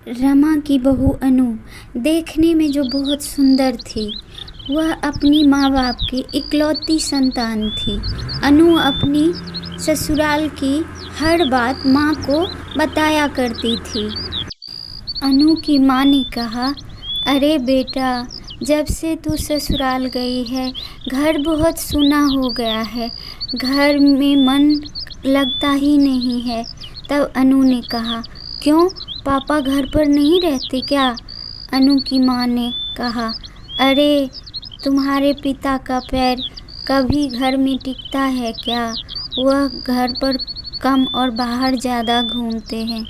रमा की बहू अनु देखने में जो बहुत सुंदर थी, वह अपनी माँ बाप की इकलौती संतान थी। अनु अपनी ससुराल की हर बात माँ को बताया करती थी। अनु की माँ ने कहा, अरे बेटा, जब से तू ससुराल गई है घर बहुत सूना हो गया है, घर में मन लगता ही नहीं है। तब अनु ने कहा, क्यों, पापा घर पर नहीं रहते क्या? अनु की माँ ने कहा, अरे तुम्हारे पिता का पैर कभी घर में टिकता है क्या? वह घर पर कम और बाहर ज़्यादा घूमते हैं।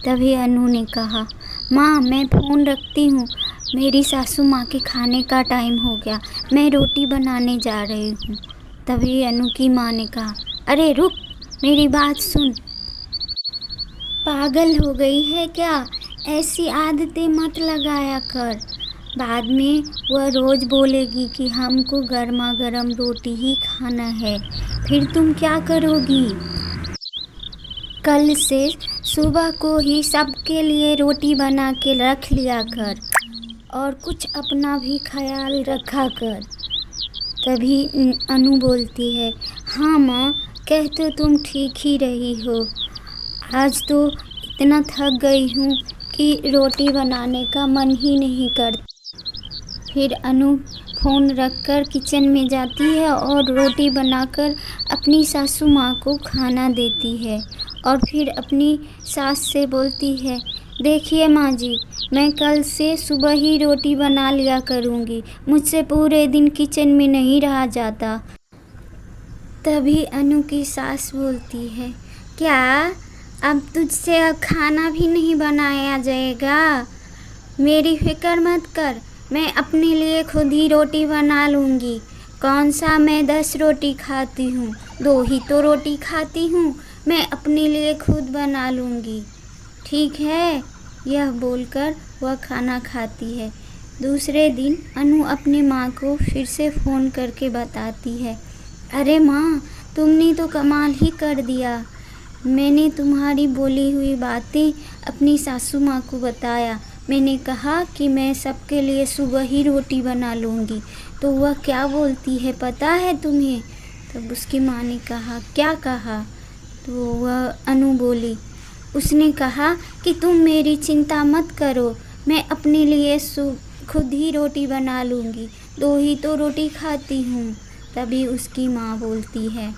तभी अनु ने कहा, माँ मैं फ़ोन रखती हूँ, मेरी सासू माँ के खाने का टाइम हो गया, मैं रोटी बनाने जा रही हूँ। तभी अनु की माँ ने कहा, अरे रुक, मेरी बात सुन, पागल हो गई है क्या? ऐसी आदतें मत लगाया कर। बाद में वह रोज़ बोलेगी कि हमको गर्मा गर्म रोटी ही खाना है, फिर तुम क्या करोगी? कल से सुबह को ही सबके लिए रोटी बना के रख लिया कर और कुछ अपना भी ख्याल रखा कर। तभी अनु बोलती है, हाँ माँ, कह तो तुम ठीक ही रही हो। आज तो इतना थक गई हूँ कि रोटी बनाने का मन ही नहीं करता। फिर अनु फ़ोन रखकर किचन में जाती है और रोटी बनाकर अपनी सासू माँ को खाना देती है और फिर अपनी सास से बोलती है, देखिए माँ जी, मैं कल से सुबह ही रोटी बना लिया करूँगी, मुझसे पूरे दिन किचन में नहीं रहा जाता। तभी अनु की सास बोलती है, क्या अब तुझसे अब खाना भी नहीं बनाया जाएगा? मेरी फिक्र मत कर, मैं अपने लिए खुद ही रोटी बना लूँगी। कौन सा मैं 10 रोटी खाती हूँ, 2 ही तो रोटी खाती हूँ, मैं अपने लिए खुद बना लूँगी, ठीक है? यह बोलकर वह खाना खाती है। दूसरे दिन अनु अपनी माँ को फिर से फ़ोन करके बताती है, अरे माँ, तुमने तो कमाल ही कर दिया। मैंने तुम्हारी बोली हुई बातें अपनी सासू माँ को बताया। मैंने कहा कि मैं सबके लिए सुबह ही रोटी बना लूँगी, तो वह क्या बोलती है पता है तुम्हें? तब उसकी माँ ने कहा, क्या कहा? तो वह अनु बोली, उसने कहा कि तुम मेरी चिंता मत करो, मैं अपने लिए खुद ही रोटी बना लूँगी, 2 ही तो रोटी खाती हूँ। तभी उसकी माँ बोलती है,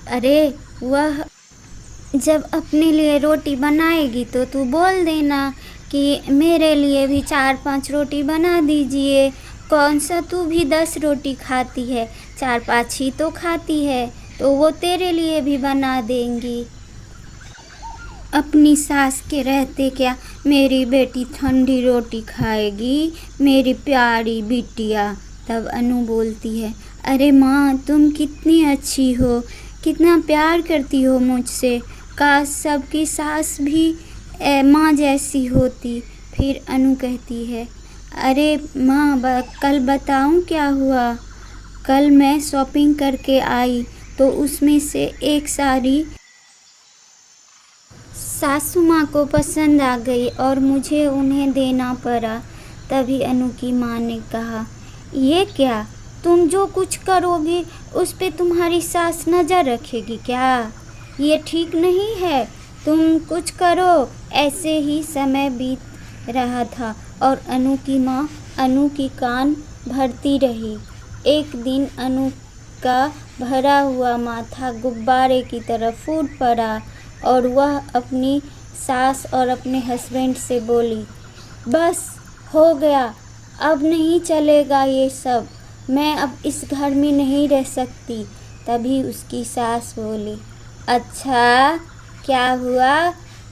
अरे वह जब अपने लिए रोटी बनाएगी तो तू बोल देना कि मेरे लिए भी 4-5 रोटी बना दीजिए। कौन सा तू भी 10 रोटी खाती है, 4-5 ही तो खाती है, तो वो तेरे लिए भी बना देंगी। अपनी सास के रहते क्या मेरी बेटी ठंडी रोटी खाएगी, मेरी प्यारी बिटिया। तब अनु बोलती है, अरे माँ, तुम कितनी अच्छी हो, कितना प्यार करती हो मुझसे, काश सबकी सास भी माँ जैसी होती। फिर अनु कहती है, अरे माँ, कल बताऊँ क्या हुआ? कल मैं शॉपिंग करके आई तो उसमें से एक साड़ी सासू माँ को पसंद आ गई और मुझे उन्हें देना पड़ा। तभी अनु की माँ ने कहा, ये क्या, तुम जो कुछ करोगी उस पे तुम्हारी सास नज़र रखेगी क्या? ये ठीक नहीं है, तुम कुछ करो। ऐसे ही समय बीत रहा था और अनु की माँ अनु की कान भरती रही। एक दिन अनु का भरा हुआ माथा गुब्बारे की तरह फूट पड़ा और वह अपनी सास और अपने हस्बैंड से बोली, बस हो गया, अब नहीं चलेगा ये सब, मैं अब इस घर में नहीं रह सकती। तभी उसकी सास बोली, अच्छा क्या हुआ?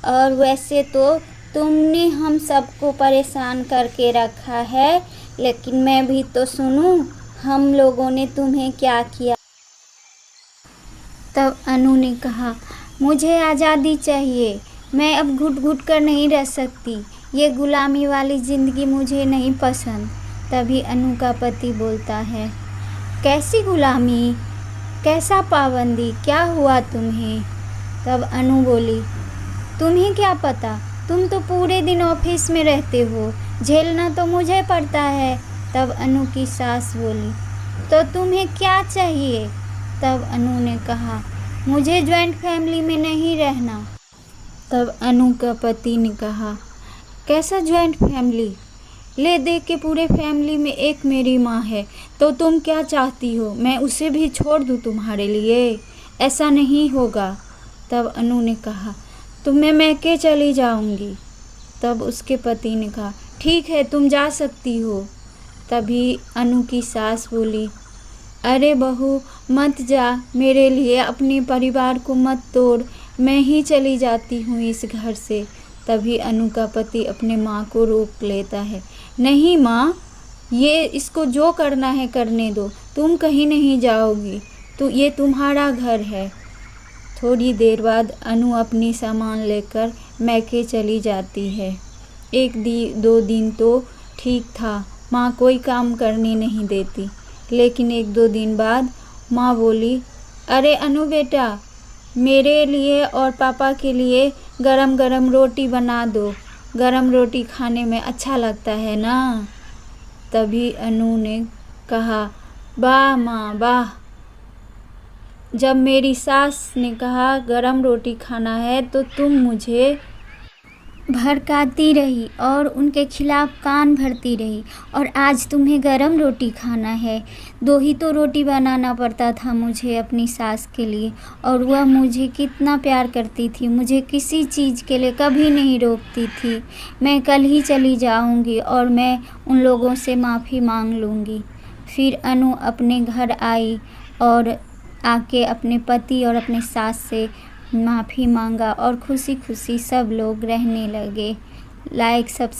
और वैसे तो तुमने हम सबको परेशान करके रखा है, लेकिन मैं भी तो सुनूं, हम लोगों ने तुम्हें क्या किया? तब अनु ने कहा, मुझे आज़ादी चाहिए, मैं अब घुट घुट कर नहीं रह सकती, ये गुलामी वाली ज़िंदगी मुझे नहीं पसंद। तभी अनु का पति बोलता है, कैसी गुलामी, कैसा पाबंदी, क्या हुआ तुम्हें? तब अनु बोली, तुम्हें क्या पता, तुम तो पूरे दिन ऑफिस में रहते हो, झेलना तो मुझे पड़ता है। तब अनु की सास बोली, तो तुम्हें क्या चाहिए? तब अनु ने कहा, मुझे जॉइंट फैमिली में नहीं रहना। तब अनु का पति ने कहा, कैसा जॉइंट फैमिली? ले दे के पूरे फैमिली में एक मेरी माँ है, तो तुम क्या चाहती हो, मैं उसे भी छोड़ दूँ तुम्हारे लिए? ऐसा नहीं होगा। तब अनु ने कहा, तो मैं मैके चली जाऊंगी। तब उसके पति ने कहा, ठीक है तुम जा सकती हो। तभी अनु की सास बोली, अरे बहू मत जा, मेरे लिए अपने परिवार को मत तोड़, मैं ही चली जाती हूँ इस घर से। तभी अनु का पति अपने माँ को रोक लेता है, नहीं माँ, ये इसको जो करना है करने दो, तुम कहीं नहीं जाओगी, तो ये तुम्हारा घर है। थोड़ी देर बाद अनु अपनी सामान लेकर मैके चली जाती है। 1-2 दिन तो ठीक था, माँ कोई काम करने नहीं देती, लेकिन 1-2 दिन बाद माँ बोली, अरे अनु बेटा, मेरे लिए और पापा के लिए गरम गरम रोटी बना दो, गरम रोटी खाने में अच्छा लगता है ना। तभी अनु ने कहा, वाह माँ वाह, जब मेरी सास ने कहा गरम रोटी खाना है तो तुम मुझे भड़काती रही और उनके खिलाफ कान भरती रही, और आज तुम्हें गरम रोटी खाना है। 2 ही तो रोटी बनाना पड़ता था मुझे अपनी सास के लिए, और वह मुझे कितना प्यार करती थी, मुझे किसी चीज़ के लिए कभी नहीं रोकती थी। मैं कल ही चली जाऊंगी और मैं उन लोगों से माफ़ी मांग लूँगी। फिर अनु अपने घर आई और आके अपने पति और अपने सास से माफ़ी मांगा और खुशी खुशी सब लोग रहने लगे। लाइक सब